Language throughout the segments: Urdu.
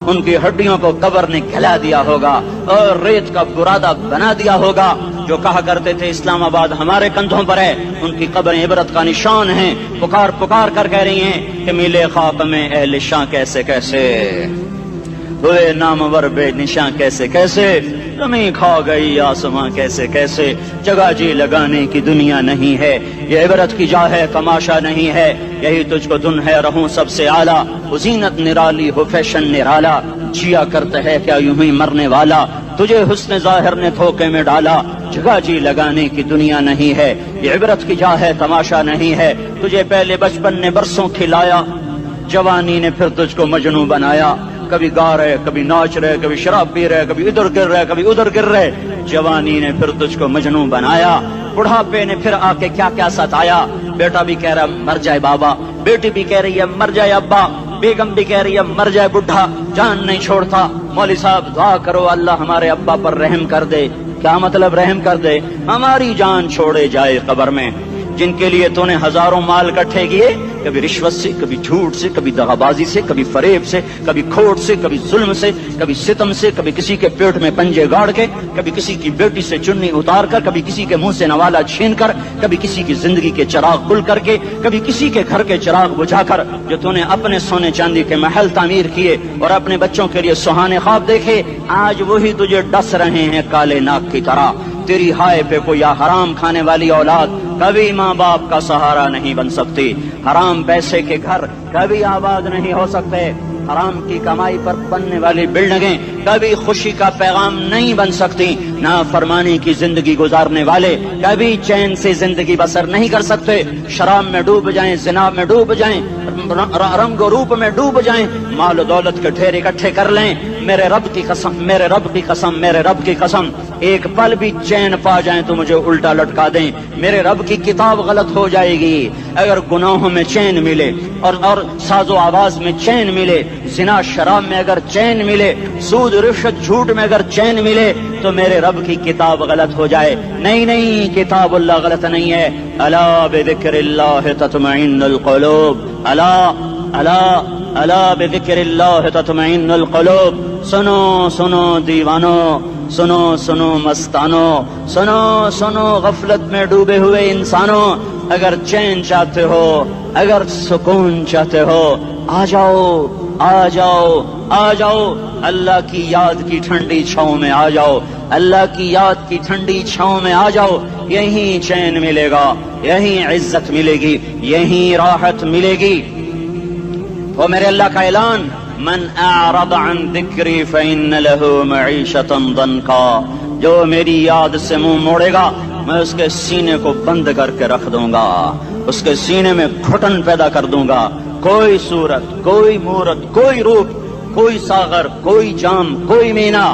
ان کی ہڈیوں کو قبر نے کھلا دیا ہوگا اور ریت کا برادہ بنا دیا ہوگا۔ جو کہا کرتے تھے اسلام آباد ہمارے کندھوں پر ہے، ان کی قبریں عبرت کا نشان ہیں، پکار پکار کر کہہ رہی ہیں کہ ملے خاک میں اہل شاں کیسے کیسے، ہوئے نامور بے نشاں کیسے کیسے، زمین کھا گئی آسماں کیسے کیسے، جگہ جی لگانے کی دنیا نہیں ہے، یہ عبرت کی جا ہے تماشا نہیں ہے، یہی تجھ کو دن ہے رہوں سب سے اعلیٰ، وہ زینت نرالی ہو فیشن نرالا، جیا کرتا ہے کیا یوں ہی مرنے والا، تجھے حسن ظاہر نے دھوکے میں ڈالا، جگہ جی لگانے کی دنیا نہیں ہے، یہ عبرت کی جا ہے تماشا نہیں ہے، تجھے پہلے بچپن نے برسوں کھلایا، جوانی نے پھر تجھ کو مجنوں بنایا، کبھی گا رہے کبھی ناچ رہے کبھی شراب پی رہے کبھی ادھر گر رہے کبھی ادھر گر رہے، جوانی نے پھر تجھ کو مجنوں بنایا، بڑھاپے نے پھر آ کے کیا کیا ستایا، بیٹا بھی کہہ رہا مر جائے بابا، بیٹی بھی کہہ رہی ہے مر جائے ابا، بیگم بھی کہہ رہی ہے مر جائے بڈھا، جان نہیں چھوڑتا، مولوی صاحب دعا کرو اللہ ہمارے ابا پر رحم کر دے، کیا مطلب رحم کر دے، ہماری جان چھوڑے جائے قبر میں، جن کے لیے تو نے ہزاروں مال اکٹھے کیے، کبھی رشوت سے کبھی جھوٹ سے کبھی دغابازی سے کبھی فریب سے کبھی کھوٹ سے کبھی ظلم سے کبھی ستم سے، کبھی کسی کے پیٹ میں پنجے گاڑ کے، کبھی کسی کی بیٹی سے چنی اتار کر، کبھی کسی کے منہ سے نوالا چھین کر، کبھی کسی کی زندگی کے چراغ کھل کر کے، کبھی کسی کے گھر کے چراغ بجھا کر، جو تو نے اپنے سونے چاندی کے محل تعمیر کیے اور اپنے بچوں کے لیے سہانے خواب دیکھے، آج وہی تجھے ڈس رہے ہیں کالے ناک کی طرح، تیری ہائے پہ کوئی حرام کھانے والی اولاد کبھی ماں باپ کا سہارا نہیں بن سکتی، حرام پیسے کے گھر کبھی آباد نہیں ہو سکتے، حرام کی کمائی پر بننے والی بلڈنگیں کبھی خوشی کا پیغام نہیں بن سکتی، نافرمانی کی زندگی گزارنے والے کبھی چین سے زندگی بسر نہیں کر سکتے، شراب میں ڈوب جائیں، زنا میں ڈوب جائیں، رنگ و روپ میں ڈوب جائیں، مال و دولت کے ڈھیر اکٹھے کر لیں، میرے رب کی قسم میرے رب کی قسم میرے رب کی قسم، ایک پل بھی چین پا جائیں تو مجھے الٹا لٹکا دیں، میرے رب کی کتاب غلط ہو جائے گی اگر گناہوں میں چین ملے اور ساز و آواز میں چین ملے، زنا شراب میں اگر چین ملے، سود رشوت جھوٹ میں اگر چین ملے تو میرے رب کی کتاب غلط ہو جائے، نہیں کتاب اللہ غلط نہیں ہے، الا بذکر اللہ تطمئن القلوب، الا بذکر اللہ تطمئن القلوب، سنو دیوانو، سنو مستانو، سنو غفلت میں ڈوبے ہوئے انسانوں، اگر چین چاہتے ہو، اگر سکون چاہتے ہو، آ جاؤ اللہ کی یاد کی ٹھنڈی چھاؤں میں آ جاؤ، اللہ کی یاد کی ٹھنڈی چھاؤں میں آ جاؤ، یہیں چین ملے گا، یہیں عزت ملے گی، یہیں راحت ملے گی۔ وہ میرے اللہ کا اعلان، من اعرض عن ذکری فإن له معیشۃ ضنکا، جو میری یاد سے منہ موڑے گا میں اس کے سینے کو بند کر کے رکھ دوں گا، اس کے سینے میں گھٹن پیدا کر دوں گا، کوئی صورت کوئی مورت کوئی روپ کوئی ساغر کوئی جام کوئی مینا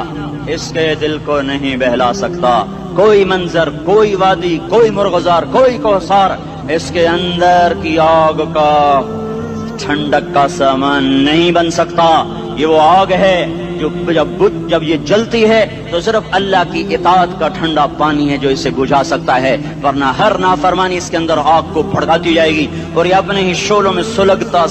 اس کے دل کو نہیں بہلا سکتا، کوئی منظر کوئی وادی کوئی مرغزار کوئی کوثر اس کے اندر کی آگ کا ٹھنڈک کا سامان نہیں بن سکتا، یہ وہ آگ ہے جو جب یہ جلتی ہے تو صرف اللہ کی اطاعت کا ٹھنڈا پانی ہے جو اسے بجھا سکتا ہے، ورنہ ہر نافرمانی اس کے اندر آگ کو بھڑکاتی جائے گی اور یہ اپنے ہی شعلوں میں سلگتا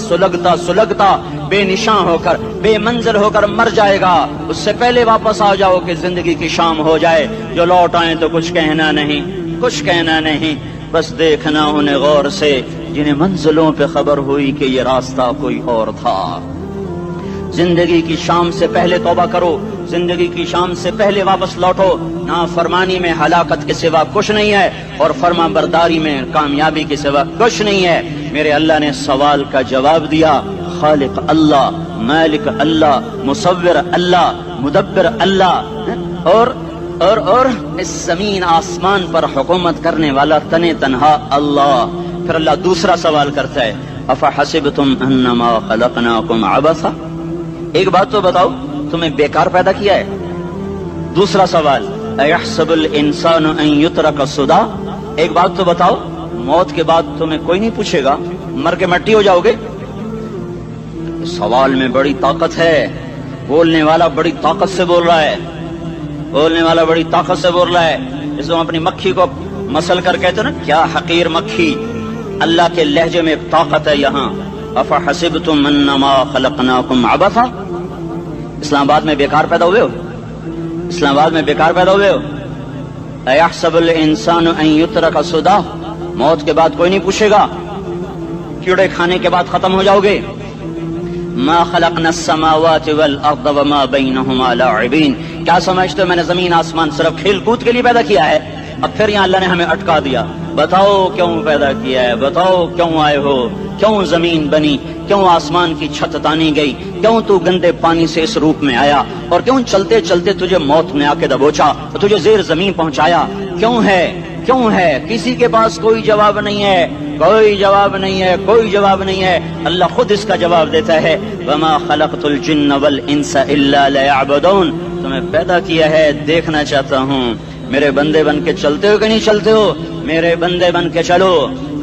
بے نشان ہو کر بے منزل ہو کر مر جائے گا۔ اس سے پہلے واپس آ جاؤ کہ زندگی کی شام ہو جائے، جو لوٹ آئیں تو کچھ کہنا نہیں، بس دیکھنا انہیں غور سے جنہیں منزلوں پہ خبر ہوئی کہ یہ راستہ کوئی اور تھا۔ زندگی کی شام سے پہلے توبہ کرو، زندگی کی شام سے پہلے واپس لوٹو، نافرمانی میں ہلاکت کے سوا کچھ نہیں ہے اور فرما برداری میں کامیابی کے سوا کچھ نہیں ہے۔ میرے اللہ نے سوال کا جواب دیا، خالق اللہ، مالک اللہ، مصور اللہ، مدبر اللہ اور اس زمین آسمان پر حکومت کرنے والا تنے تنہا اللہ۔ پھر اللہ دوسرا سوال کرتا ہے، افحسبتم انما خلقناکم عبثا، ایک بات تو بتاؤ تمہیں بیکار پیدا کیا ہے؟ دوسرا سوال، ایحسب الانسان ان یترک سدی، ایک بات تو بتاؤ موت کے بعد تمہیں کوئی نہیں پوچھے گا، مر کے مٹی ہو جاؤ گے؟ سوال میں بڑی طاقت ہے، بولنے والا بڑی طاقت سے بول رہا ہے، اس کو اپنی مکھی کو مسل کر کہتے نا کیا حقیر مکھی، اللہ کے لہجے میں طاقت ہے یہاں۔ افحسبتم انما خلقناکم عبثا، اسلام آباد میں بیکار پیدا ہوئے ہو؟ اسلام آباد میں بیکار پیدا ہوئے ہو؟ اَيَحْسَبُ الْإِنسَانُ أَن يُتْرَكَ سُدًى، موت کے بعد کوئی نہیں پوچھے گا، کیڑے کھانے کے بعد ختم ہو جاؤ گے. ما خلقنا السماوات والارض وما بينهما لاعبين، کیا سمجھتے ہو میں نے زمین آسمان صرف کھیل کود کے لیے پیدا کیا ہے؟ اب پھر یہاں اللہ نے ہمیں اٹکا دیا، بتاؤ کیوں پیدا کیا ہے، بتاؤ کیوں آئے ہو، کیوں زمین بنی، کیوں آسمان کی چھت تانی گئی، کیوں تو گندے پانی سے اس روپ میں آیا، اور کیوں چلتے چلتے تجھے موت نے آ کے دبوچا اور تجھے زیر زمین پہنچایا، کیوں ہے کیوں ہے؟ کسی کے پاس کوئی جواب نہیں ہے، کوئی جواب نہیں ہے، کوئی جواب نہیں ہے. اللہ خود اس کا جواب دیتا ہے، وما خلقت الجن والانس الا ليعبدون، تمہیں پیدا کیا ہے دیکھنا چاہتا ہوں میرے بندے بن کے چلتے ہو کہ نہیں چلتے ہو، میرے بندے بن کے چلو.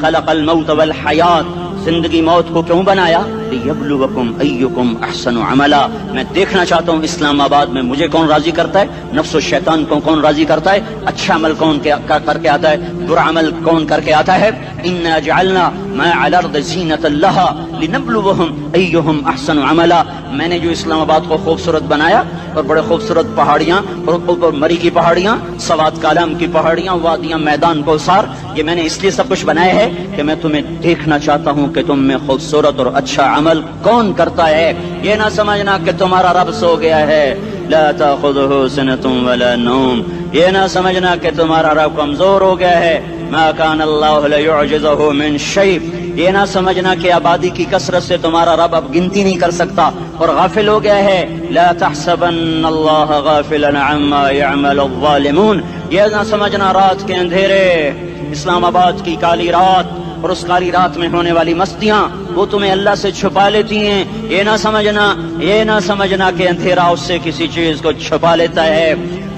خلق الموت والحیات، زندگی موت کو کیوں بنایا؟ لیبلوکم ایکم احسن عملا، میں دیکھنا چاہتا ہوں اسلام آباد میں مجھے کون راضی کرتا ہے، نفس و شیطان کو کون راضی کرتا ہے، اچھا عمل کون کر کے آتا ہے، برا عمل کون کر کے آتا ہے. انا جعلنا ما علی الارض زینۃ لہا لنبلوہم ایہم احسن عملا، میں نے جو اسلام آباد کو خوبصورت بنایا اور بڑے خوبصورت پہاڑیاں اور اوپر مری کی پہاڑیاں، سوات کالام کی پہاڑیاں، وادیاں، میدان کوثر، یہ میں نے اس لیے سب کچھ بنایا ہے کہ میں تمہیں دیکھنا چاہتا ہوں کہ تم میں خوبصورت اور اچھا عمل کون کرتا ہے. یہ نہ سمجھنا کہ تمہارا رب سو گیا ہے، لا تاخذہ سنۃ ولا نوم، یہ نہ سمجھنا کہ تمہارا رب کمزور ہو گیا ہے، ما کان اللہ لیعجزہ من شیء، یہ نہ سمجھنا کہ آبادی کی کثرت سے تمہارا رب اب گنتی نہیں کر سکتا اور غافل ہو گیا ہے. لا تحسبن اللہ غافلا عما يعمل الظالمون، یہ نہ سمجھنا رات کے اندھیرے، اسلام آباد کی کالی رات اور اس کالی رات میں ہونے والی مستیاں وہ تمہیں اللہ سے چھپا لیتی ہیں. یہ نہ سمجھنا کہ اندھیرا اس سے کسی چیز کو چھپا لیتا ہے.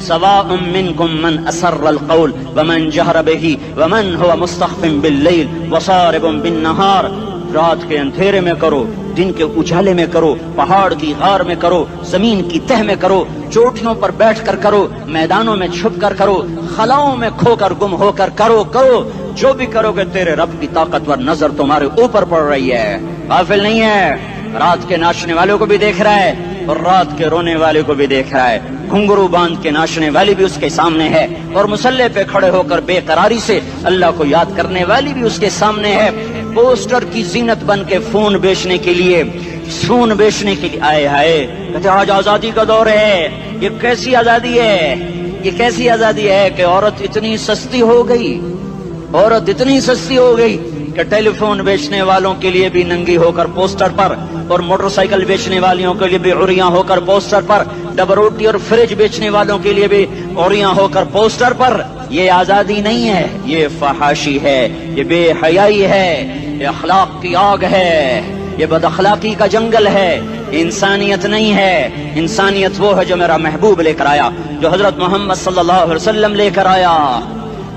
سواء منکم من اسر القول ومن جہر بہ ومن هو مستخف باللیل وصارب بالنہار، رات کے اندھیرے میں کرو، دن کے اجالے میں کرو، پہاڑ کی غار میں کرو، زمین کی تہ میں کرو، چوٹیوں پر بیٹھ کر کرو، میدانوں میں چھپ کر کرو، خلاؤں میں کھو کر گم ہو کر کرو، جو بھی کرو گے تیرے رب کی طاقتور نظر تمہارے اوپر پڑ رہی ہے، غافل نہیں ہے. رات کے ناچنے والوں کو بھی دیکھ رہا ہے اور رات کے رونے والے کو بھی دیکھ رہا ہے، گھنگرو باندھ کے ناچنے والی بھی اس کے سامنے ہے اور مسلح پہ کھڑے ہو کر بے قراری سے اللہ کو یاد کرنے والی بھی اس کے سامنے ہے. پوسٹر کی زینت بن کے فون بیچنے کے لیے آئے ہائے کہتے آج آزادی کا دور ہے. یہ کیسی آزادی ہے، یہ کیسی آزادی ہے کہ عورت اتنی سستی ہو گئی کہ ٹیلی فون بیچنے والوں کے لیے بھی ننگی ہو کر پوسٹر پر، اور موٹر سائیکل بیچنے والوں کے لیے بھی عریاں ہو کر پوسٹر پر، ڈبل روٹی اور فریج بیچنے والوں کے لیے بھی عریاں ہو کر پوسٹر پر. یہ آزادی نہیں ہے، یہ فحاشی ہے، یہ بے حیائی ہے، یہ اخلاق کی آگ ہے، یہ بد اخلاقی کا جنگل ہے. انسانیت نہیں ہے. انسانیت وہ ہے جو میرا محبوب لے کر آیا، جو حضرت محمد صلی اللہ علیہ وسلم لے کر آیا.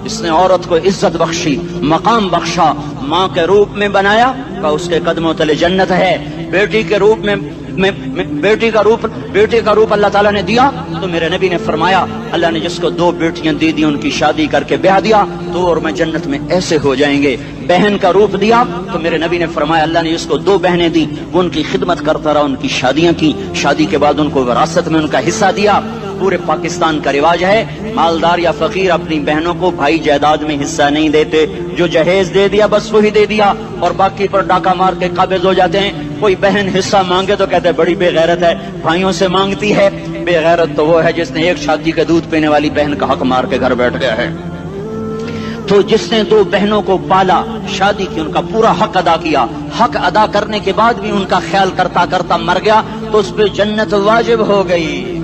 اس نے عورت کو عزت بخشی، مقام بخشا، ماں کے روپ میں بنایا کہ اس کے قدموں تلے جنت ہے. بیٹی کے روپ میں بیٹی کا روپ اللہ تعالیٰ نے دیا تو میرے نبی نے فرمایا اللہ نے جس کو 2 بیٹیاں دے دی ان کی شادی کر کے بیاہ دیا تو اور میں جنت میں ایسے ہو جائیں گے. بہن کا روپ دیا تو میرے نبی نے فرمایا اللہ نے جس کو 2 بہنیں دی وہ ان کی خدمت کرتا رہا، ان کی شادیاں کی، شادی کے بعد ان کو وراثت میں ان کا حصہ دیا. پورے پاکستان کا رواج ہے مالدار یا فقیر اپنی بہنوں کو بھائی جائیداد میں حصہ نہیں دیتے، جو جہیز دے دیا بس وہی دے دیا اور باقی پر ڈاکہ مار کے قابض ہو جاتے ہیں. کوئی بہن حصہ مانگے تو کہتے ہیں بڑی بے غیرت ہے، بھائیوں سے مانگتی ہے. بے غیرت تو وہ ہے جس نے ایک شادی کا دودھ پینے والی بہن کا حق مار کے گھر بیٹھ گیا ہے. تو جس نے 2 بہنوں کو پالا، شادی کی، ان کا پورا حق ادا کیا، حق ادا کرنے کے بعد بھی ان کا خیال کرتا کرتا مر گیا تو اس پہ جنت واجب ہو گئی.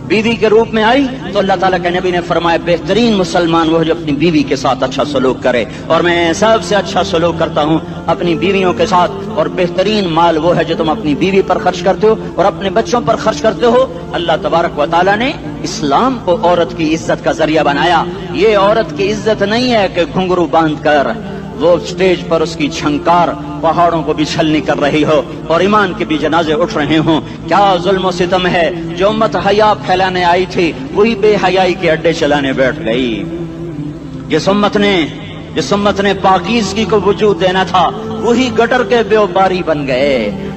بیوی کے روپ میں آئی تو اللہ تعالیٰ کے نبی نے فرمایا بہترین مسلمان وہ جو اپنی بیوی کے ساتھ اچھا سلوک کرے، اور میں سب سے اچھا سلوک کرتا ہوں اپنی بیویوں کے ساتھ. اور بہترین مال وہ ہے جو تم اپنی بیوی پر خرچ کرتے ہو اور اپنے بچوں پر خرچ کرتے ہو. اللہ تبارک و تعالیٰ نے اسلام کو عورت کی عزت کا ذریعہ بنایا. یہ عورت کی عزت نہیں ہے کہ گھنگرو باندھ کر وہ سٹیج پر اس کی چھنکار پہاڑوں کو بھی چھلنی کر رہی ہو اور ایمان کے بھی جنازے اٹھ رہے ہوں. کیا ظلم و ستم ہے. جو امت حیا پھیلانے آئی تھی وہی بے حیائی کے اڈے چلانے بیٹھ گئی. جس امت نے پاکیزگی کو وجود دینا تھا وہی گٹر کے بیوباری بن گئے،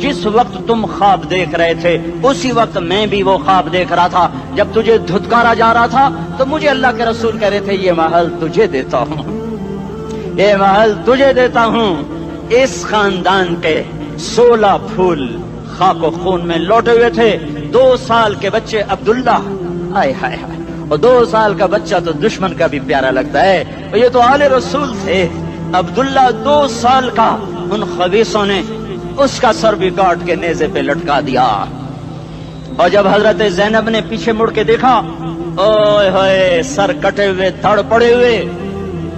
جس وقت تم خواب دیکھ رہے تھے اسی وقت میں بھی وہ خواب دیکھ رہا تھا. جب تجھے دھتکارا جا رہا تھا تو مجھے اللہ کے رسول کہہ رہے تھے یہ محل تجھے دیتا ہوں, یہ محل تجھے دیتا ہوں. اس خاندان کے 16 پھول خاک و خون میں لوٹے ہوئے تھے. 2 سال کے بچے عبداللہ, ہائے ہائے ہائے, اور 2 سال کا بچہ تو دشمن کا بھی پیارا لگتا ہے, اور یہ تو آل رسول تھے. عبداللہ 2 سال کا, ان خبیثوں نے اس کا سر بھی کاٹ کے نیزے پہ لٹکا دیا. اور جب حضرت زینب نے پیچھے مڑ کے دیکھا, اوئے ہوئے, سر کٹے ہوئے, دھڑ پڑے ہوئے,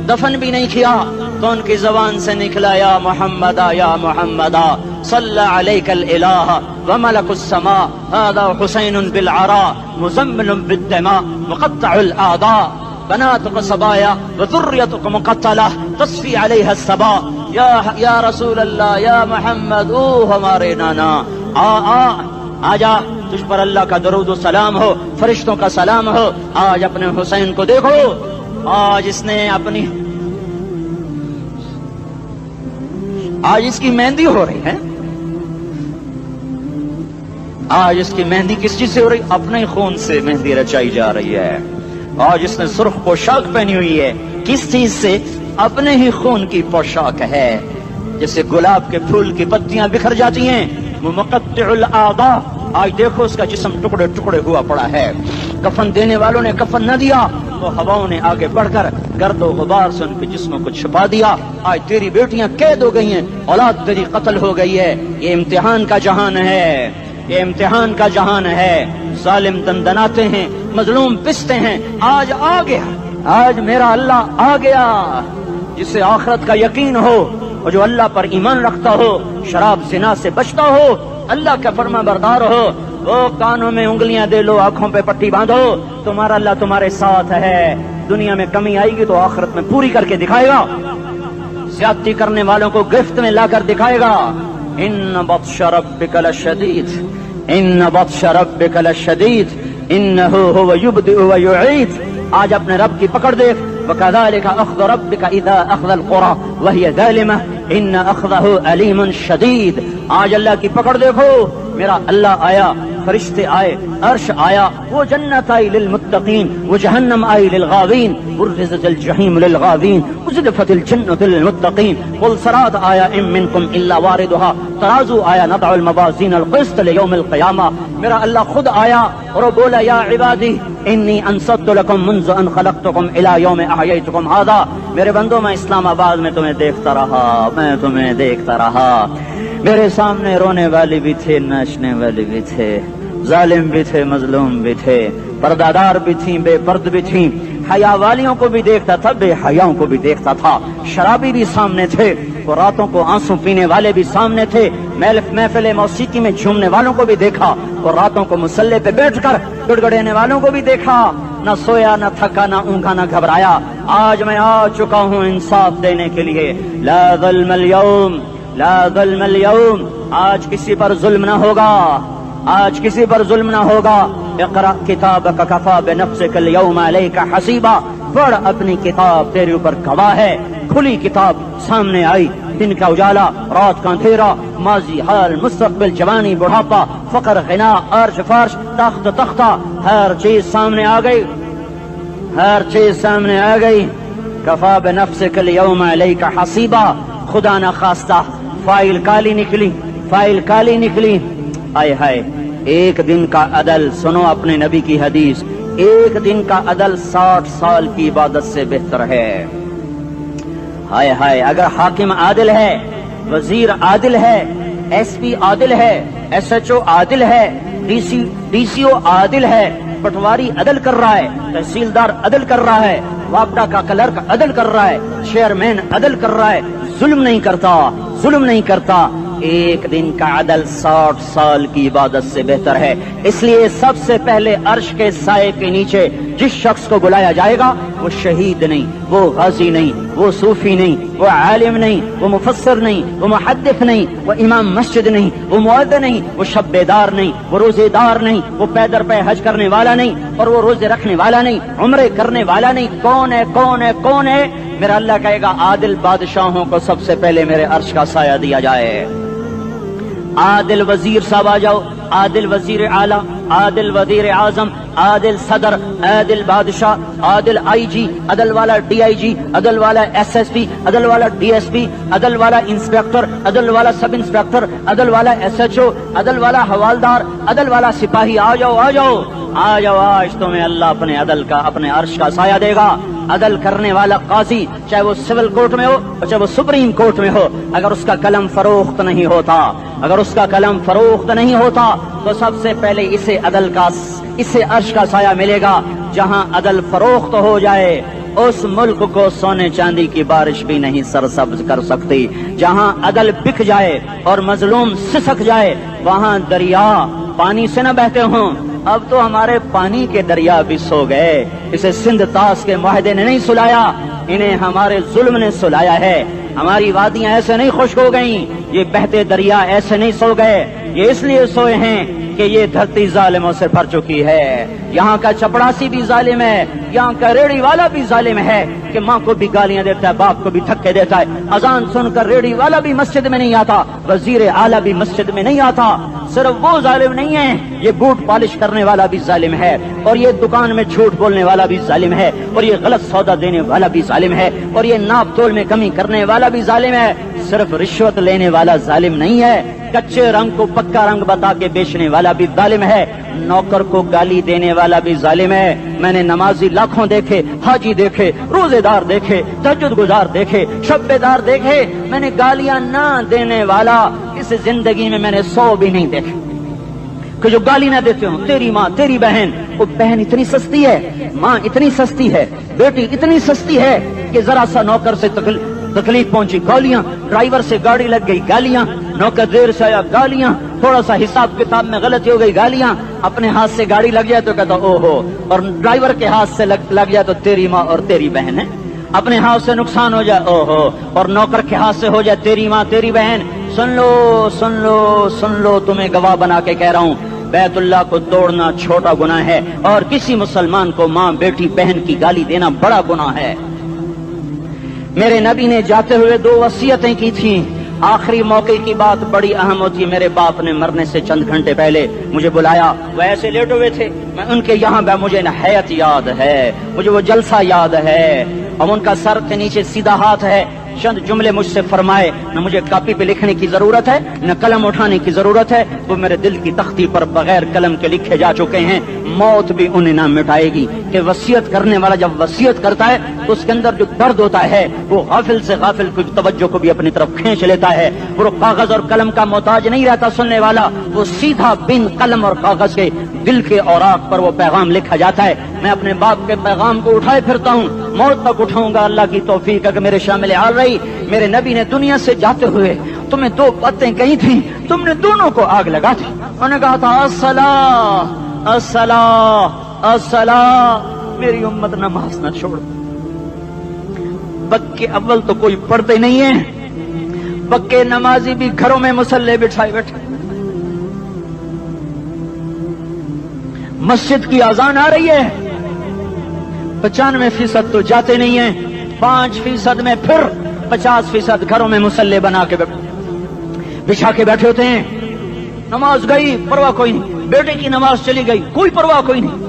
دفن بھی نہیں کیا, تو ان کی زبان سے نکلا یا محمد یا محمد صلی علیک الالہ وملک السماء هذا حسین بالعراء مزمل بالدماء مقطع الاعضاء بناتك صبايا وذريتك مقتلة تصفي عليها الصبا یا رسول اللہ یا محمد, او ہمارے نانا, آ جا, تجھ پر اللہ کا درود و سلام ہو, فرشتوں کا سلام ہو. آج اپنے حسین کو دیکھو, آج اس نے اپنی, آج اس کی مہندی ہو رہی ہے. آج اس کی مہندی کس چیز سے ہو رہی؟ اپنے خون سے مہندی رچائی جا رہی ہے. آج اس نے سرخ پوشاک پہنی ہوئی ہے, کس چیز سے؟ اپنے ہی خون کی پوشاک ہے. جیسے گلاب کے پھول کی پتیاں بکھر جاتی ہیں, وہ مقطع الاعضاء, آج دیکھو اس کا جسم ٹکڑے ٹکڑے ہوا پڑا ہے. کفن دینے والوں نے کفن نہ دیا تو ہواؤں نے آگے بڑھ کر گرد و غبار سے ان کے جسموں کو چھپا دیا. آج تیری بیٹیاں قید ہو گئی ہیں, اولاد تیری قتل ہو گئی ہے. یہ امتحان کا جہان ہے, یہ امتحان کا جہان ہے. ظالم دندناتے ہیں, مظلوم پستے ہیں. آج آ گیا, آج میرا اللہ آ گیا. جسے آخرت کا یقین ہو اور جو اللہ پر ایمان رکھتا ہو, شراب زنا سے بچتا ہو, اللہ کا فرما بردار ہو, وہ کانوں میں انگلیاں دے لو, آنکھوں پہ پٹی باندھو, تمہارا اللہ تمہارے ساتھ ہے. دنیا میں کمی آئے گی تو آخرت میں پوری کر کے دکھائے گا. زیادتی کرنے والوں کو گرفت میں لا کر دکھائے گا. ان بطش ربک لشدید, ان بطش ربک لشدید انہ هو یبدئ ویعید. آج اپنے رب کی پکڑ دیکھ. وکذالک اخذ ربک اذا اخذ القرى وهي ظالمة ان اخذه علیم شدید. آج اللہ کی پکڑ دیکھو. میرا اللہ آیا, فرشتے آئے, عرش آیا, وہ جنت آئی للمتقین, وہ جہنم آئی للغاوین, برزت الجحیم للغاوین, ازلفت الجنت للمتقین. قل صراط آیا ام منکم الا واردها, ترازو آیا, نضع الموازین القسط لیوم القیامہ. میرا اللہ خود آیا اور وہ بولا یا عبادی انی انصت لکم منذ ان خلقتکم الى یوم احییتکم هذا. میرے بندوں, میں اسلام آباد میں تمہیں دیکھتا رہا, میں تمہیں دیکھتا رہا. میرے سامنے رونے والے بھی تھے, ناچنے والے بھی تھے, ظالم بھی تھے, مظلوم بھی تھے, پردادار بھی تھیں, بے پرد بھی تھیں. حیا والیوں کو بھی دیکھتا تھا, بے حیاؤں کو بھی دیکھتا تھا. شرابی بھی سامنے تھے, اور راتوں کو آنسو پینے والے بھی سامنے تھے. محفل موسیقی میں جھومنے والوں کو بھی دیکھا, اور راتوں کو مسلح پہ بیٹھ کر گڑگڑانے والوں کو بھی دیکھا. نہ سویا, نہ تھکا, نہ اونگا, نہ گھبرایا. آج میں آ چکا ہوں انصاف دینے کے لیے. لا ظلم اليوم, لا ظلم اليوم. آج کسی پر ظلم نہ ہوگا, آج کسی پر ظلم نہ ہوگا. اقرأ کتابک کفا بنفسک اليوم علیک حسیبا. پڑھ اپنی کتاب, تیرے اوپر گواہ ہے. کھلی کتاب سامنے آئی, دن کا اجالا, رات کا اندھیرا, ماضی, حال, مستقبل, جوانی, بڑھاپا, فقر, غنا, عرش, فرش, تخت, تختہ, ہر چیز سامنے آ گئی, ہر چیز سامنے آ گئی. کفا بنفسک اليوم علیک حسیبا. خدا نہ خواستہ فائل کالی نکلی, فائل کالی نکلی. آئے ہائے, ایک دن کا عدل, سنو اپنے نبی کی حدیث, ایک دن کا عدل 60 سال کی عبادت سے بہتر ہے. ہائے ہائے, اگر حاکم عادل ہے, وزیر عادل ہے, ایس پی عادل ہے, ایس ایچ او عادل ہے, ڈی سی او عادل ہے, پٹواری عدل کر رہا ہے, تحصیلدار عدل کر رہا ہے, وابڈا کا کلرک عدل کر رہا ہے, چیئرمین عدل کر رہا ہے, ظلم نہیں کرتا, ظلم نہیں کرتا. ایک دن کا عدل 60 سال کی عبادت سے بہتر ہے. اس لیے سب سے پہلے عرش کے سائے کے نیچے جس شخص کو بلایا جائے گا وہ شہید نہیں, وہ غازی نہیں, وہ صوفی نہیں, وہ عالم نہیں, وہ مفسر نہیں, وہ محدث نہیں, وہ امام مسجد نہیں, وہ مؤذن نہیں, وہ شب بیدار نہیں, وہ روزے دار نہیں, وہ پیدر پہ حج کرنے والا نہیں, اور وہ روزے رکھنے والا نہیں, عمرے کرنے والا نہیں. کون ہے, کون ہے, کون ہے؟ میرا اللہ کہے گا عادل بادشاہوں کو سب سے پہلے میرے عرش کا سایہ دیا جائے. عادل وزیر صاحب آ جاؤ، عادل وزیر اعلیٰ، عادل وزیر اعظم، عادل صدر، عادل بادشاہ، عادل آئی جی، عدل والا ڈی آئی جی، عدل والا ایس ایس پی، عدل والا ڈی ایس پی، عدل والا انسپیکٹر، عدل والا سب انسپیکٹر، عدل والا ایس ایچ او، عدل والا حوالدار، عدل والا سپاہی، آ جاؤ آ جاؤ آ جاؤ، آج تمہیں اللہ اپنے عدل کا، اپنے عرش کا سایہ دے گا۔ عدل کرنے والا قاضی، چاہے وہ سول کورٹ میں ہو چاہے وہ سپریم کورٹ میں ہو، اگر اس کا قلم فروخت نہیں ہوتا، اگر اس کا قلم فروخت نہیں ہوتا تو سب سے پہلے اسے عدل کا، اسے عرش کا سایہ ملے گا۔ جہاں عدل فروخت ہو جائے اس ملک کو سونے چاندی کی بارش بھی نہیں سرسبز کر سکتی۔ جہاں عدل بک جائے اور مظلوم سسک جائے وہاں دریا پانی سے نہ بہتے ہوں۔ اب تو ہمارے پانی کے دریا بھی سو گئے، اسے سندھ طاس کے معاہدے نے نہیں سلایا، انہیں ہمارے ظلم نے سلایا ہے۔ ہماری وادیاں ایسے نہیں خشک ہو گئیں، یہ بہتے دریا ایسے نہیں سو گئے، یہ اس لیے سوئے ہیں کہ یہ دھرتی ظالموں سے بھر چکی ہے۔ یہاں کا چپڑاسی بھی ظالم ہے، یہاں کا ریڑھی والا بھی ظالم ہے کہ ماں کو بھی گالیاں دیتا ہے، باپ کو بھی دھکے دیتا ہے۔ اذان سن کر ریڑھی والا بھی مسجد میں نہیں آتا، وزیر اعلیٰ بھی مسجد میں نہیں آتا۔ صرف وہ ظالم نہیں ہے، یہ بوٹ پالش کرنے والا بھی ظالم ہے، اور یہ دکان میں جھوٹ بولنے والا بھی ظالم ہے، اور یہ غلط سودا دینے والا بھی ظالم ہے، اور یہ ناپ تول میں کمی کرنے والا بھی ظالم ہے۔ صرف رشوت لینے والا ظالم نہیں ہے، کچے رنگ کو پکا رنگ بتا کے بیچنے والا بھی ظالم ہے، نوکر کو گالی دینے والا بھی ظالم ہے۔ میں نے نمازی لاکھوں دیکھے، حاجی دیکھے، روزے دار دیکھے، تہجد گزار دیکھے، شب بیدار دیکھے، میں نے گالیاں نہ دینے والا اس زندگی میں نے 100 بھی نہیں دیکھے کہ جو گالی نہ دیتے ہوں۔ تیری ماں، تیری بہن، وہ بہن اتنی سستی ہے، ماں اتنی سستی ہے، بیٹی اتنی سستی ہے کہ ذرا سا نوکر سے تکلیف پہنچی گالیاں، ڈرائیور سے گاڑی لگ گئی گالیاں، نوکر دیر سے آیا گالیاں، تھوڑا سا حساب کتاب میں غلطی ہو گئی گالیاں، اپنے ہاتھ سے گاڑی لگ جائے تو کہتا او ہو، اور ڈرائیور کے ہاتھ سے لگ جائے تو تیری ماں اور تیری بہن ہے، اپنے ہاتھ سے نقصان ہو جائے او ہو، اور نوکر کے ہاتھ سے ہو جائے تیری ماں تیری بہن۔ سن لو سن لو سن لو، تمہیں گواہ بنا کے کہہ رہا ہوں، بیت اللہ کو توڑنا چھوٹا گناہ ہے، اور کسی مسلمان کو ماں بیٹی بہن کی گالی دینا بڑا گناہ ہے۔ میرے نبی نے جاتے ہوئے 2 وصیتیں کی تھیں، آخری موقع کی بات بڑی اہم ہوتی ہے۔ میرے باپ نے مرنے سے چند گھنٹے پہلے مجھے بلایا، وہ ایسے لیٹے ہوئے تھے، میں ان کے یہاں مجھے نہایت یاد ہے، مجھے وہ جلسہ یاد ہے، اور ان کا سر کے نیچے سیدھا ہاتھ ہے۔ چند جملے مجھ سے فرمائے، نہ مجھے کاپی پہ لکھنے کی ضرورت ہے نہ قلم اٹھانے کی ضرورت ہے، وہ میرے دل کی تختی پر بغیر قلم کے لکھے جا چکے ہیں، موت بھی انہیں نہ مٹائے گی۔ کہ وصیت کرنے والا جب وصیت کرتا ہے تو اس کے اندر جو درد ہوتا ہے وہ غافل سے غافل کی توجہ کو بھی اپنی طرف کھینچ لیتا ہے، وہ کاغذ اور قلم کا محتاج نہیں رہتا سننے والا، وہ سیدھا بن قلم اور کاغذ کے دل کے اوراق پر وہ پیغام لکھا جاتا ہے۔ میں اپنے باپ کے پیغام کو اٹھائے پھرتا ہوں، موت تک اٹھاؤں گا، اللہ کی توفیق ہے کہ میرے شامل حال رہی۔ میرے نبی نے دنیا سے جاتے ہوئے تمہیں 2 باتیں کہی تھیں، تم نے دونوں کو آگ لگا دی۔ انہوں نے کہا تھا الصلاۃ الصلاۃ الصلاۃ، میری امت نماز نہ چھوڑ۔ پکے اول تو کوئی پڑھتے نہیں ہیں، پکے نمازی بھی گھروں میں مصلے بٹھائے بیٹھے، مسجد کی اذان آ رہی ہے، 95% تو جاتے نہیں ہیں، 5% میں پھر 50% گھروں میں مصلے بنا کے بچھا کے بیٹھے ہوتے ہیں۔ نماز گئی پرواہ کوئی نہیں، بیٹے کی نماز چلی گئی کوئی پرواہ کوئی نہیں،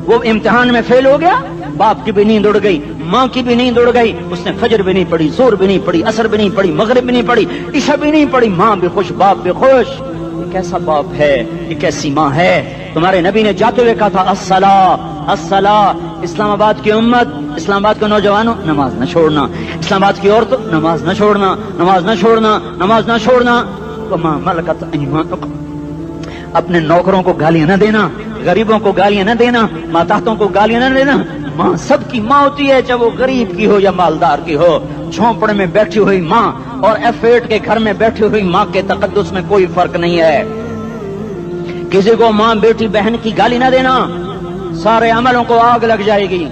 وہ امتحان میں فیل ہو گیا، باپ کی بھی نیند اڑ گئی، ماں کی بھی نیند اڑ گئی، اس نے فجر بھی نہیں پڑھی، زور بھی نہیں پڑھی، عصر بھی نہیں پڑھی، مغرب بھی نہیں پڑھی، عشاء بھی نہیں پڑھی، ماں بھی خوش باپ بھی خوش۔ یہ کیسا باپ ہے، یہ کیسی ماں ہے؟ تمہارے نبی نے جاتے ہوئے کہا تھا الصلاۃ الصلاۃ۔ اسلام آباد کی امت، اسلام آباد کے نوجوانوں، نماز نہ چھوڑنا، اسلام آباد کی عورتوں، نماز نہ چھوڑنا، نماز نہ چھوڑنا، نماز نہ چھوڑنا۔ وما ملکت ایمانکم، اپنے نوکروں کو گالیاں نہ دینا، غریبوں کو گالیاں نہ دینا، ماتحتوں کو گالیاں نہ دینا۔ ماں سب کی ماں ہوتی ہے، چاہے وہ غریب کی ہو یا مالدار کی ہو۔ جھونپڑے میں بیٹھی ہوئی ماں اور F8 کے گھر میں بیٹھی ہوئی ماں کے تقدس میں کوئی فرق نہیں ہے۔ کسی کو ماں بیٹی بہن کی گالی نہ دینا، سارے عملوں کو آگ لگ جائے گی۔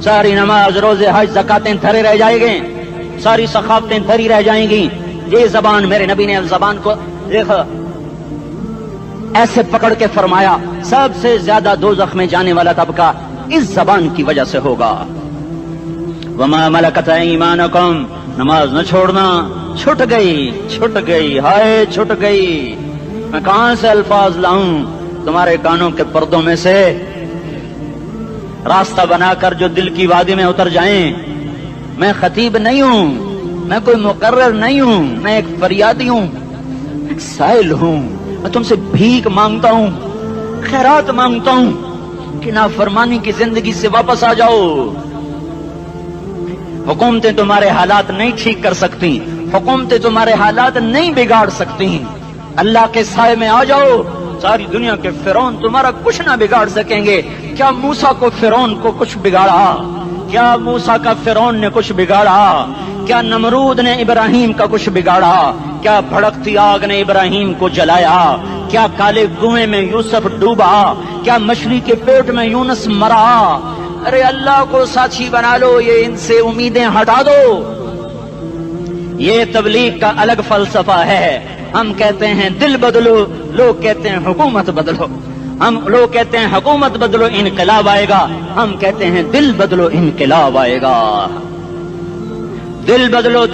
ساری نماز روزے حج زکاتیں دھرے رہ جائیں گے، ساری سخاوتیں دھری رہ جائیں گی۔ یہ زبان، میرے نبی نے زبان کو دیکھا ایسے پکڑ کے فرمایا سب سے زیادہ دوزخ میں جانے والا طبقہ اس زبان کی وجہ سے ہوگا۔ وما ملکت ایمانکم، نماز نہ چھوڑنا، چھٹ گئی، ہائے چھٹ گئی، میں کہاں سے الفاظ لاؤں تمہارے کانوں کے پردوں میں سے، راستہ بنا کر جو دل کی وادی میں اتر جائیں۔ میں خطیب نہیں ہوں، میں کوئی مقرر نہیں ہوں، میں ایک فریادی ہوں، ایک سائل ہوں، میں تم سے بھیک مانگتا ہوں، خیرات مانگتا ہوں کہ نافرمانی کی زندگی سے واپس آ جاؤ۔ حکومتیں تمہارے حالات نہیں ٹھیک کر سکتی، حکومتیں تمہارے حالات نہیں بگاڑ سکتی، اللہ کے سائے میں آ جاؤ، ساری دنیا کے فرعون تمہارا کچھ نہ بگاڑ سکیں گے۔ کیا موسیٰ کو فرعون کو کچھ بگاڑا؟ کیا موسیٰ کا فرعون نے کچھ بگاڑا؟ کیا نمرود نے ابراہیم کا کچھ بگاڑا؟ کیا بھڑکتی آگ نے ابراہیم کو جلایا؟ کیا کالے کنویں میں یوسف ڈوبا؟ کیا مچھلی کے پیٹ میں یونس مرا؟ ارے اللہ کو ساتھی بنا لو، یہ ان سے امیدیں ہٹا دو۔ یہ تبلیغ کا الگ فلسفہ ہے۔ ہم کہتے ہیں دل بدلو، لوگ کہتے ہیں حکومت بدلو۔ لوگ کہتے ہیں حکومت بدلو انقلاب آئے گا، ہم کہتے ہیں دل بدلو انقلاب آئے گا۔ دل بدلو،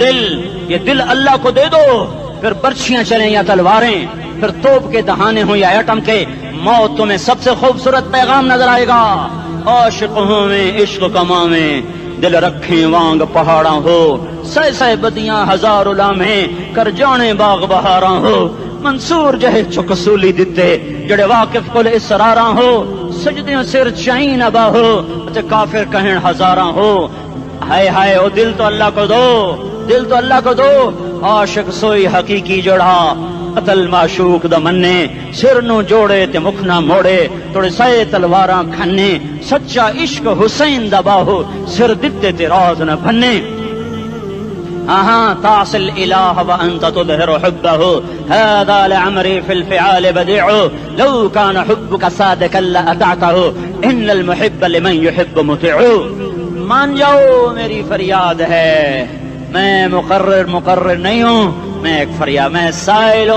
یہ دل اللہ کو دے دو، پھر برچیاں چلیں یا تلواریں، پھر توپ کے دہانے ہوں یا ایٹم کے، موت تمہیں سب سے خوبصورت پیغام نظر آئے گا۔ عاشق ہوں میں عشق کما میں، دل رکھیں وانگ پہاڑاں ہو، سہ بدیاں ہزار لامہیں، کر جانے باغ بہاراں ہو، منصور جہے چکسولی دتے، جڑے واقف کل اسراراں ہو، سجدیوں سر چائن ابا ہو، کافر کہیں ہزاراں ہو۔ ہائے ہائے او دل تو اللہ کو دو، دل تو اللہ کو دو۔ عاشق سوئی حقیقی جڑا، قتل معشوق دا مننے، سر نو جوڑے تے مکھ نہ موڑے، توڑے سائے تلواراں کھنے، سچا عشق حسین دا باہو، سر دتے تے راز نہ بھنے۔ تعصي الإله وأنت تظهر حبه، هذا لعمري في الفعال بديع، لو كان حبك صادقا لأطعته، إن المحب لمن يحب مطيع۔ مان جاؤ میری فریاد ہے، میں مقرر نہیں ہوں، میں ایک فریاد، میں سائل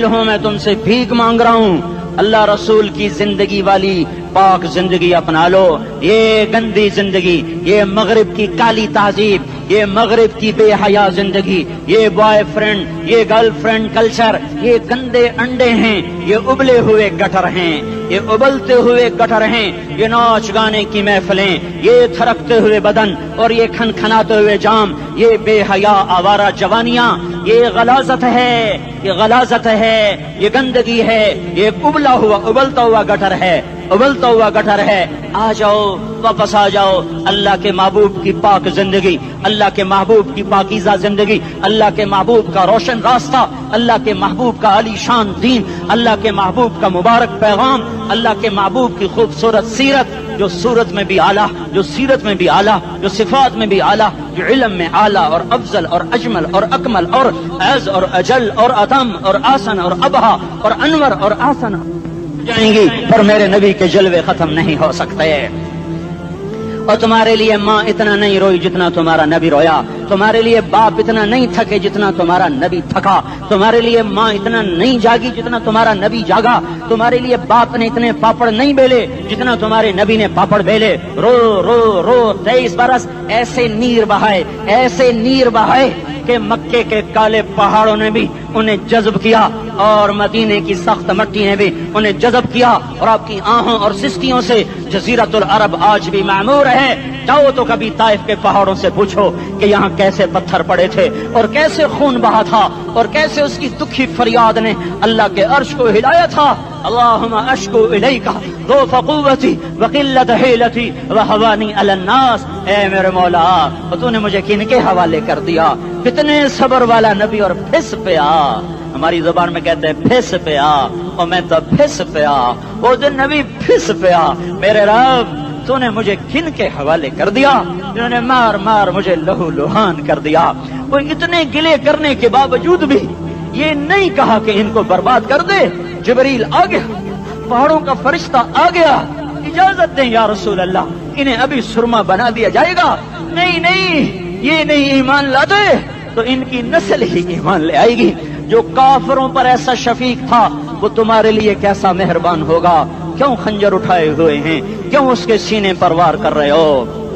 ہوں، میں تم سے بھیک مانگ رہا ہوں۔ اللہ رسول کی زندگی والی پاک زندگی اپنا لو، یہ گندی زندگی، یہ مغرب کی کالی تہذیب، یہ مغرب کی بے حیا زندگی، یہ بوائے فرینڈ، یہ گرل فرینڈ کلچر، یہ گندے انڈے ہیں، یہ ابلے ہوئے گٹر ہیں، یہ ابلتے ہوئے گٹر ہیں، یہ ناچ گانے کی محفلیں، یہ تھرکتے ہوئے بدن اور یہ کھنکھناتے ہوئے جام، یہ بے حیا آوارہ جوانیاں، یہ غلاظت ہے، یہ غلاظت ہے، یہ گندگی ہے، یہ ابلتا ہوا گٹر ہے، ابلتا ہوا گٹر ہے۔ آ جاؤ، واپس آ جاؤ، اللہ کے محبوب کی پاک زندگی، اللہ کے محبوب کی پاکیزہ زندگی، اللہ کے محبوب کا روشن راستہ، اللہ کے محبوب کا علی شان دین، اللہ کے محبوب کا مبارک پیغام، اللہ کے محبوب کی خوبصورت سیرت، جو صورت میں بھی اعلیٰ، جو سیرت میں بھی اعلیٰ، جو صفات میں بھی اعلیٰ، جو علم میں اعلیٰ اور افضل اور اجمل اور اکمل اور اعز اور اجل اور اتم اور آسن اور ابہا اور انور اور آسن جائیں گی، پر میرے نبی کے جلوے ختم نہیں ہو سکتے۔ اور تمہارے لیے ماں اتنا نہیں روئی جتنا تمہارا نبی رویا، تمہارے لیے باپ اتنا نہیں تھکے جتنا تمہارا نبی تھکا، تمہارے لیے ماں اتنا نہیں جاگی جتنا تمہارا نبی جاگا، تمہارے لیے باپ نے اتنے پاپڑ نہیں بیلے جتنا تمہارے نبی نے پاپڑ بیلے۔ رو رو رو 23 برس ایسے نیر بہائے کہ مکے کے کالے پہاڑوں نے بھی انہیں جذب کیا اور مدینے کی سخت مٹی نے بھی انہیں جذب کیا، اور آپ کی آہوں اور سسکیوں سے جزیرت العرب آج بھی معمور ہے۔ جاؤ تو کبھی طائف کے پہاڑوں سے پوچھو کہ یہاں کیسے پتھر پڑے تھے اور کیسے خون بہا تھا اور کیسے اس کی دکھی فریاد نے اللہ کے عرش کو ہلایا تھا۔ اللہم اشکو الیک ضعف قوتی وقلت حیلتی وہوانی علی الناس۔ اے میرے مولا، تو نے مجھے کن کے حوالے کر دیا؟ کتنے صبر والا نبی، اور پھس پیا، ہماری زبان میں کہتے ہیں پھس پیا، اور میں تو پھس پیا، وہ دن نبی پھس پیا۔ میرے رب، تو نے مجھے کن کے حوالے کر دیا جنہوں نے مار مار مجھے لہو لہان کر دیا؟ وہ اتنے گلے کرنے کے باوجود بھی یہ نہیں کہا کہ ان کو برباد کر دے۔ جبریل آ گیا، پہاڑوں کا فرشتہ آ گیا، اجازت دیں یا رسول اللہ، انہیں ابھی سرما بنا دیا جائے گا۔ نہیں، یہ نہیں ایمان لاتے تو ان کی نسل ہی ایمان لے آئے گی۔ جو کافروں پر ایسا شفیق تھا وہ تمہارے لیے کیسا مہربان ہوگا۔ کیوں خنجر اٹھائے ہوئے ہیں؟ کیوں اس کے سینے پر وار کر رہے ہو؟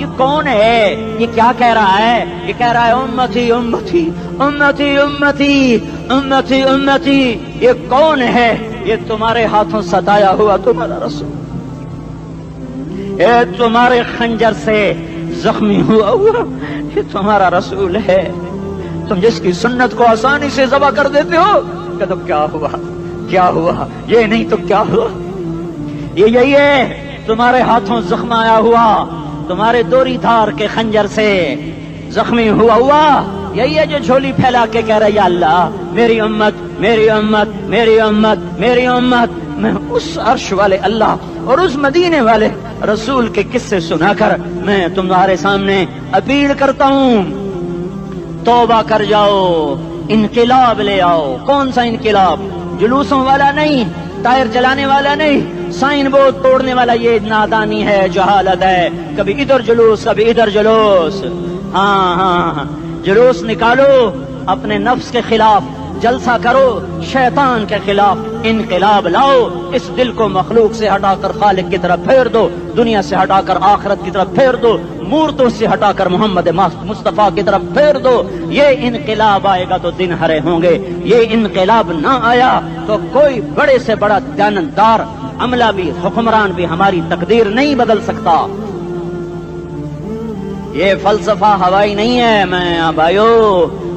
یہ کون ہے؟ یہ کیا کہہ رہا ہے؟ یہ کہہ رہا ہے امتی امتی امتی امتی امتی امتی. یہ کون ہے؟ یہ تمہارے ہاتھوں ستایا ہوا تمہارا رسول، یہ تمہارے خنجر سے زخمی ہوا یہ تمہارا رسول ہے. تم جس کی سنت کو آسانی سے ذبح کر دیتے ہو کہ تو کیا ہوا کیا ہوا، یہ نہیں تو کیا ہوا. یہ یہی ہے تمہارے ہاتھوں زخم آیا ہوا، تمہارے دوری دھار کے خنجر سے زخمی ہوا. یہی ہے جو جھولی پھیلا کے کہہ رہا ہے یا اللہ میری امت میری امت میری امت میری امت. میں اس عرش والے اللہ اور اس مدینے والے رسول کے قصے سنا کر میں تمہارے سامنے اپیل کرتا ہوں، توبہ کر جاؤ، انقلاب لے آؤ. کون سا انقلاب؟ جلوسوں والا نہیں، ٹائر جلانے والا نہیں، سائن بورڈ توڑنے والا. یہ نادانی ہے، جہالت ہے. کبھی ادھر جلوس کبھی ادھر جلوس. ہاں جلوس نکالو اپنے نفس کے خلاف، جلسہ کرو شیطان کے خلاف، انقلاب لاؤ. اس دل کو مخلوق سے ہٹا کر خالق کی طرف پھیر دو، دنیا سے ہٹا کر آخرت کی طرف پھیر دو، مورتوں سے ہٹا کر محمد مصطفیٰ کی طرف پھیر دو. یہ انقلاب آئے گا تو دن ہرے ہوں گے. یہ انقلاب نہ آیا تو کوئی بڑے سے بڑا دیانتدار عملہ بھی حکمران بھی ہماری تقدیر نہیں بدل سکتا. یہ فلسفہ ہوائی نہیں ہے. میں بھائیو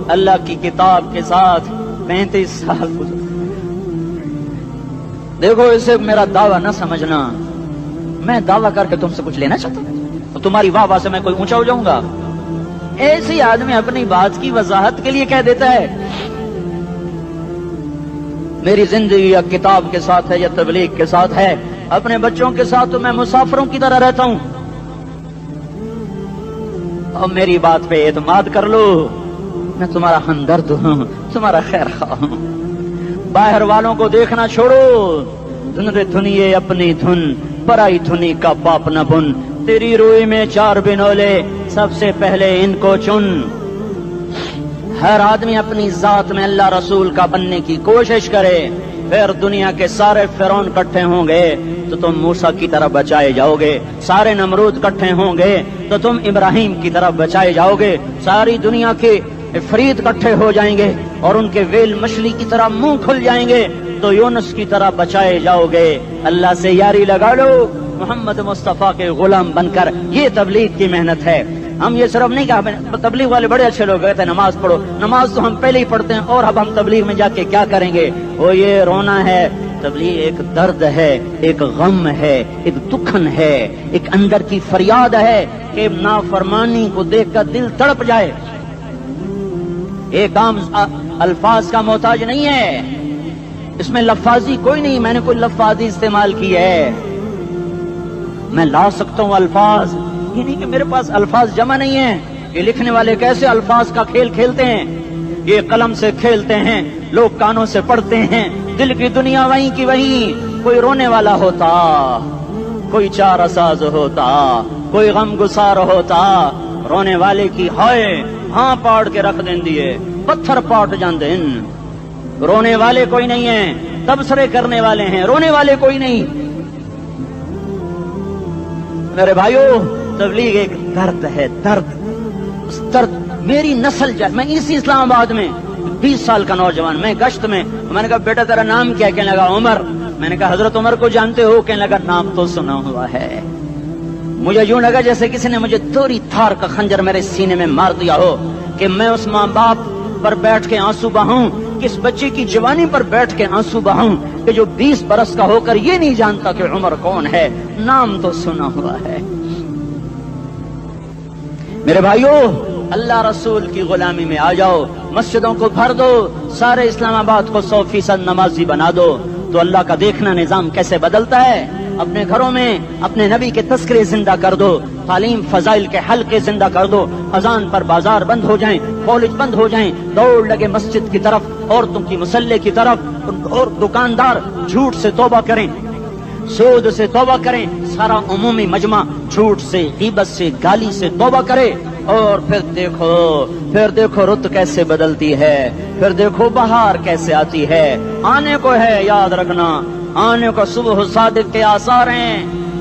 اللہ کی کتاب کے ساتھ 35 سال دیکھو، اسے میرا دعویٰ نہ سمجھنا. میں دعویٰ کر کے تم سے کچھ لینا چاہتا ہوں تو تمہاری واہ واہ سے میں کوئی اونچا ہو جاؤں گا؟ ایسی آدمی اپنی بات کی وضاحت کے لیے کہہ دیتا ہے میری زندگی یا کتاب کے ساتھ ہے یا تبلیغ کے ساتھ ہے. اپنے بچوں کے ساتھ تو میں مسافروں کی طرح رہتا ہوں. اور میری بات پہ اعتماد کر لو، میں تمہارا ہمدرد ہوں، تمہارا خیر خواہ ہوں. باہر والوں کو دیکھنا چھوڑو. دھن رے دھنیے اپنی دھن، پرائی دھنی کا پاپ نہ بن. تیری روئی میں 4 بنولے، سب سے پہلے ان کو چن. ہر آدمی اپنی ذات میں اللہ رسول کا بننے کی کوشش کرے، پھر دنیا کے سارے فرعون کٹھے ہوں گے تو تم موسیٰ کی طرف بچائے جاؤ گے. سارے نمرود کٹھے ہوں گے تو تم ابراہیم کی طرف بچائے جاؤ گے. ساری دنیا کے افریت کٹھے ہو جائیں گے اور ان کے ویل مچھلی کی طرح منہ کھل جائیں گے تو یونس کی طرح بچائے جاؤ گے. اللہ سے یاری لگا لو محمد مصطفیٰ کے غلام بن کر. یہ تبلیغ کی محنت ہے. ہم یہ صرف نہیں کہا تبلیغ والے بڑے اچھے لوگ کہتے ہیں نماز پڑھو. نماز تو ہم پہلے ہی پڑھتے ہیں اور اب ہم تبلیغ میں جا کے کیا کریں گے؟ وہ یہ رونا ہے. تبلیغ ایک درد ہے، ایک غم ہے، ایک دکھن ہے، ایک اندر کی فریاد ہے کہ نافرمانی کو دیکھ کر دل تڑپ جائے. ایک عام الفاظ کا محتاج نہیں ہے، اس میں لفاظی کوئی نہیں. میں نے کوئی لفاظی استعمال کی ہے، میں لا سکتا ہوں الفاظ. یہ نہیں کہ میرے پاس الفاظ جمع نہیں ہیں. یہ لکھنے والے کیسے الفاظ کا کھیل کھیلتے ہیں. یہ قلم سے کھیلتے ہیں، لوگ کانوں سے پڑھتے ہیں. دل کی دنیا وہیں کی وہیں. کوئی رونے والا ہوتا، کوئی چارہ ساز ہوتا، کوئی غم گسار ہوتا. رونے والے کی ہائے ہاں پاڑ کے رکھ دیں دیے، پتھر پاٹ جان دیں. رونے والے کوئی نہیں ہیں، تبصرے کرنے والے ہیں، رونے والے کوئی نہیں. میرے بھائیو تبلیغ ایک درد ہے، درد. اس درد میری نسل جائے. میں اسی اسلام آباد میں 20 سال کا نوجوان، میں گشت میں نے کہا بیٹا تیرا نام کیا؟ کہنے لگا عمر. میں نے کہا حضرت عمر کو جانتے ہو؟ کہنے لگا نام تو سنا ہوا ہے. مجھے یوں لگا جیسے کسی نے مجھے دوری تھار کا خنجر میرے سینے میں مار دیا ہو کہ میں اس ماں باپ پر بیٹھ کے آنسو بہاؤں، کس بچے کی جوانی پر بیٹھ کے آنسو بہاؤں کہ جو 20 برس کا ہو کر یہ نہیں جانتا کہ عمر کون ہے. نام تو سنا ہوا ہے. میرے بھائیو اللہ رسول کی غلامی میں آ جاؤ. مسجدوں کو بھر دو، سارے اسلام آباد کو 100% نمازی بنا دو تو اللہ کا دیکھنا نظام کیسے بدلتا ہے. اپنے گھروں میں اپنے نبی کے تذکرے زندہ کر دو، تعلیم فضائل کے حلقے زندہ کر دو. اذان پر بازار بند ہو جائیں، کالج بند ہو جائیں، دوڑ لگے مسجد کی طرف، عورتوں کی مسلح کی طرف. اور دکاندار جھوٹ سے توبہ کریں، سود سے توبہ کریں. سارا عمومی مجمع جھوٹ سے، غیبت سے، گالی سے توبہ کرے. اور پھر دیکھو رت کیسے بدلتی ہے. پھر دیکھو بہار کیسے آتی ہے. آنے کو ہے، یاد رکھنا آنے کو. صبح صادق کے آثار ہیں.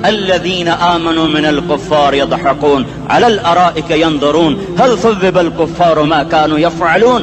الذين آمنوا من الكفار يضحكون على الأرائك ينظرون هل ثوب الكفار ما كانوا يفعلون।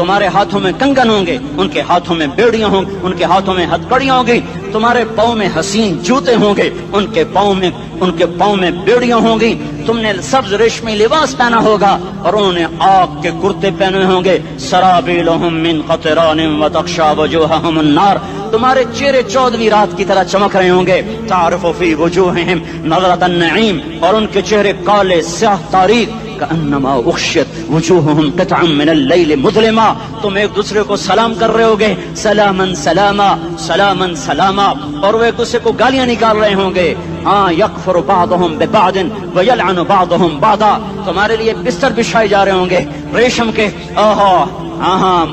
تمہارے ہاتھوں میں کنگن ہوں گے، ان کے ہاتھوں میں بیڑیاں ہوں گی، ان کے ہاتھوں میں ہتکڑیاں ہوں گی، تمہارے پاؤں میں حسین جوتے ہوں گے، ان کے پاؤں میں بیڑیاں ہوں گی، تم نے سبز ریشمی لباس پہنا ہوگا اور انہوں نے آگ کے کرتے پہنے ہوں گے، سرابیلہم من قطران وتغشی وجوہہم النار، تمہارے چہرے 14ویں رات کی طرح چمک رہے ہوں گے، تعرف فی وجوہہم نظرۃ النعیم، اور ان کے چہرے کالے سیاہ تاریک، کأنما اغشیت وجوہہم قطعا من اللیل مظلما، تم ایک دوسرے کو سلام کر رہے ہوگے، سلامن سلاما سلامن سلاما، اور وہ ایک دوسرے کو گالیاں نکال رہے ہوں گے، ہاں یکفر بعضہم ببعض ویلعن بعضہم بعضا، تمہارے لیے بستر بچھائے جا رہے ہوں گے ریشم کے، ہاں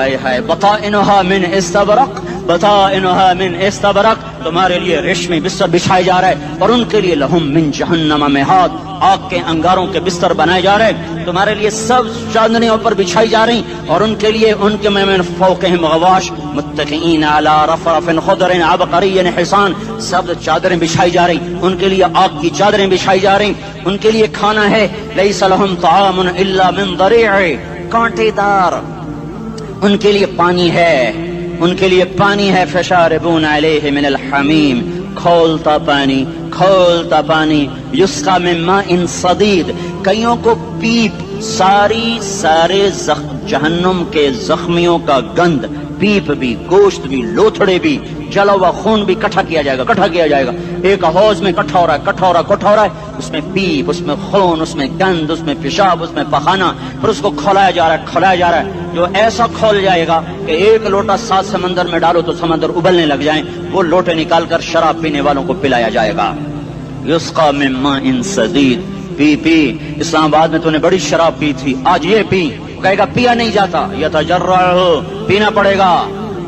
اے ہے بطائنها من استبرق، بطائنها من استبرق، تمہارے لیے ریشمی بستر بچھائے جا رہے ہیں، اور ان کے لیے لہم من جہنم مہاد، آگ کے انگاروں کے بستر بنائے جا رہے ہیں، تمہارے لیے سب چادریں اوپر بچھائی جا رہی، اور ان کے لیے ان کے من فوقہم غواش متکئین علی رفرف خضر عبقری حصان، سب چادریں بچھائی جا رہی، ان کے لیے آگ کی چادریں بچھائی جا رہی، ان کے لیے کھانا ہے، لیس لہم طعام الا من ضریع، کانٹے دار، ان کے لیے پانی ہے، ان کے لیے پانی ہے، فشاربون علیہ من الحمیم، کھولتا پانی، یسقا من ماء صدید، کئیوں کو پیپ، سارے جہنم کے زخمیوں کا گند، پیپ بھی، گوشت بھی، لوتھڑے بھی، جلا ہوا خون بھی کٹھا کیا جائے گا، ایک حوض میں کٹھا ہو رہا ہے، اس میں پیپ، اس میں خون، اس میں گند، اس میں پیشاب، اس میں پخانہ، پھر اس کو کھولایا جا رہا ہے، جو ایسا کھول جائے گا کہ ایک لوٹا 7 سمندر میں ڈالو تو سمندر ابلنے لگ جائیں، وہ لوٹے نکال کر شراب پینے والوں کو پلایا جائے گا، یسقا من ماء صدید، پی اسلام آباد میں تو نے بڑی شراب پی تھی، آج یہ پی، کہے گا پیا نہیں جاتا، یتجرعہ، پینا پڑے گا،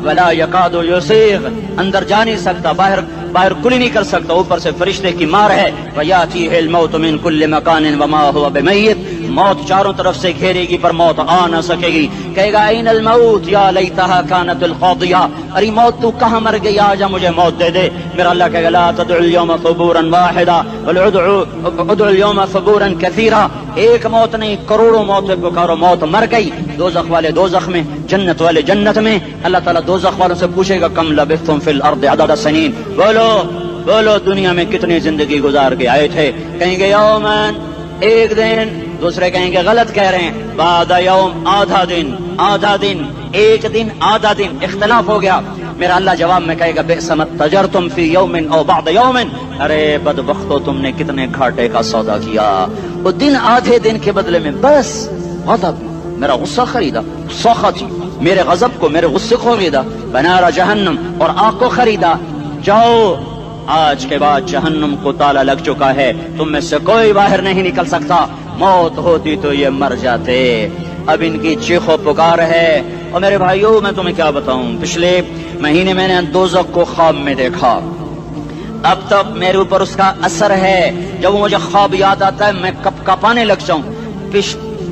ولا یکاد یسیغ، اندر جا نہیں سکتا، باہر کلی نہیں کر سکتا، اوپر سے فرشتے کی مار ہے، ویاتیہ الموت من کل مکان وما هو بمیت، موت چاروں طرف سے گھیرے گی پر موت آ نہ سکے گی، کہے گا این الموت یا لیتہا کانت القاضیہ، ارے موت تو کہاں مر گئی، آجا مجھے موت دے دے، میرا اللہ کہے گا لا تدعو اليوم ثبورا واحدا بل ادعو اليوم ثبورا کثیرا، ایک موت نہیں کروڑوں موتیں پکارو، موت مر گئی، دوزخ والے دوزخ میں، جنت والے جنت میں، اللہ تعالیٰ دوزخ والوں سے پوچھے گا کم لبثتم فی الارض عدد سنین، بولو دنیا میں کتنی زندگی گزار کے آئے تھے، کہیں گے یومن، ایک دن، دوسرے کہیں گے غلط کہہ رہے ہیں، بعد یوم، آدھا دن، ایک دن، آدھا دن، اختلاف ہو گیا، میرا اللہ جواب میں کہے گا بئس ما تجرتم فی یوم او بعد یوم، ارے بدبختو تم نے کتنے گھاٹے کا سودا کیا، وہ دن آدھے دن کے بدلے میں بس غضب، میرا غصہ خریدا، سخط میرے غضب کو، میرے غصے کو خریدا، بنار جہنم، اور آگ کو خریدا، جاؤ آج کے بعد جہنم کو تالا لگ چکا ہے، تم میں سے کوئی باہر نہیں نکل سکتا، موت ہوتی تو یہ مر جاتے، اب ان کی چیخ و پکار ہے، اور میرے بھائیوں میں تمہیں کیا بتاؤں، پچھلے مہینے میں نے دوزخ کو خواب میں دیکھا، اب تک میرے اوپر اس کا اثر ہے، جب وہ مجھے خواب یاد آتا ہے میں کپ کپانے لگ جاؤں،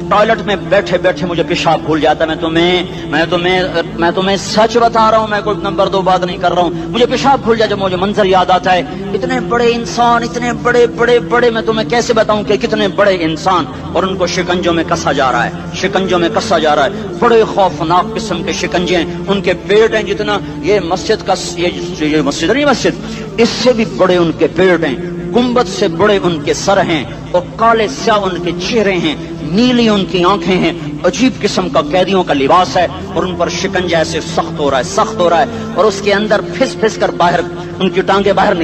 ٹوائلٹ میں بیٹھے بیٹھے مجھے پیشاب بھول جاتا ہے، میں تمہیں سچ بتا رہا ہوں، میں کوئی نمبر 2 بات نہیں کر رہا ہوں، مجھے پیشاب بھول جاتا ہے، مجھے منظر یاد آتا ہے، اتنے بڑے انسان، اتنے بڑے میں تمہیں کیسے بتاؤں کہ کتنے بڑے انسان، اور ان کو شکنجوں میں کسا جا رہا ہے، بڑے خوفناک قسم کے شکنجے ہیں، ان کے پیٹ ہیں جتنا یہ مسجد کا، یہ مسجد نہیں، مسجد اس سے بھی بڑے ان کے پیٹ ہیں، گنبد سے بڑے ان کے سر ہیں، اور کالے سیاہ ان کے چہرے ہیں، نیلی ان کی آنکھیں ہیں، عجیب قسم کا قیدیوں کا لباس ہے، اور ان پر شکنجہ ایسے سخت ہو رہا ہے، اور اس کے اندر پھس کر باہر ان کی ٹانگیں باہر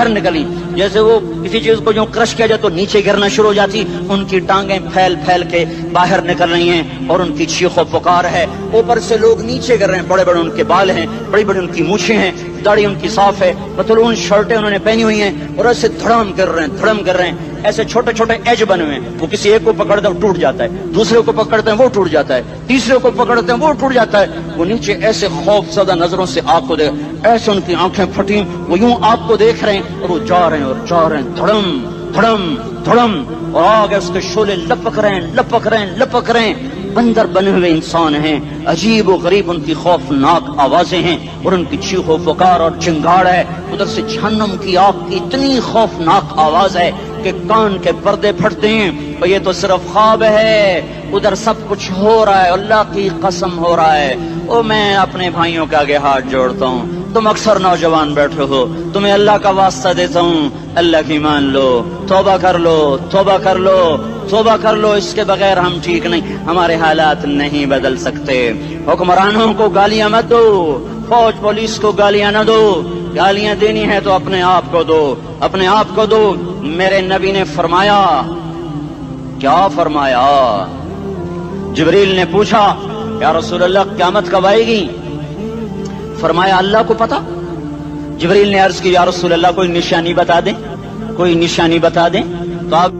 نکلی، جیسے وہ کسی چیز کو جو کرش کیا جائے تو نیچے گرنا شروع ہو جاتی، ان کی ٹانگیں پھیل کے باہر نکل رہی ہیں، اور ان کی چیخ و پکار ہے، اوپر سے لوگ نیچے گر رہے ہیں، بڑے ان کے بال ہیں، بڑی ان کی مونچھیں ہیں، داڑھی ان کی صاف ہے، پتلون شرٹیں انہوں نے پہنی ہوئی ہیں، اور ایسے دھڑم کر رہے ہیں، ایسے چھوٹے ایج بنے ہوئے ہیں، وہ کسی ایک کو پکڑتے ہیں وہ ٹوٹ جاتا ہے، دوسرے کو پکڑتے ہیں وہ ٹوٹ جاتا ہے، تیسرے کو پکڑتے ہیں وہ ٹوٹ جاتا ہے، وہ نیچے ایسے خوف زدہ نظروں سے آپ کو دیکھ، ایسے ان کی آنکھیں پھٹی، وہ یوں آپ کو دیکھ رہے ہیں، اور وہ جا رہے ہیں، دھڑم، اور آگے اس کے شعلے لپک رہے ہیں، بندر بنے ہوئے انسان ہیں، عجیب و غریب ان کی خوفناک آوازیں ہیں، اور ان کی چیخ و پکار اور چنگاڑ ہے، ادھر سے جہنم کی آگ کی اتنی خوفناک آواز ہے کہ کان کے پردے پھٹتے ہیں، اور یہ تو صرف خواب ہے، ادھر سب کچھ ہو رہا ہے، اللہ کی قسم ہو رہا ہے۔ او میں اپنے بھائیوں کے آگے ہاتھ جوڑتا ہوں، تم اکثر نوجوان بیٹھے ہو، تمہیں اللہ کا واسطہ دیتا ہوں، اللہ کی مان لو، توبہ کر لو، توبہ کر لو، توبہ کر لو، اس کے بغیر ہم ٹھیک نہیں، ہمارے حالات نہیں بدل سکتے۔ حکمرانوں کو گالیاں مت دو، فوج پولیس کو گالیاں نہ دو، گالیاں دینی ہے تو اپنے آپ کو دو، اپنے آپ کو دو۔ میرے نبی نے فرمایا، کیا فرمایا؟ جبریل نے پوچھا یا رسول اللہ قیامت کب آئے گی؟ فرمایا اللہ کو پتا۔ جبریل نے عرض کی یا رسول اللہ کوئی نشانی بتا دیں، کوئی نشانی بتا دیں۔ تو آپ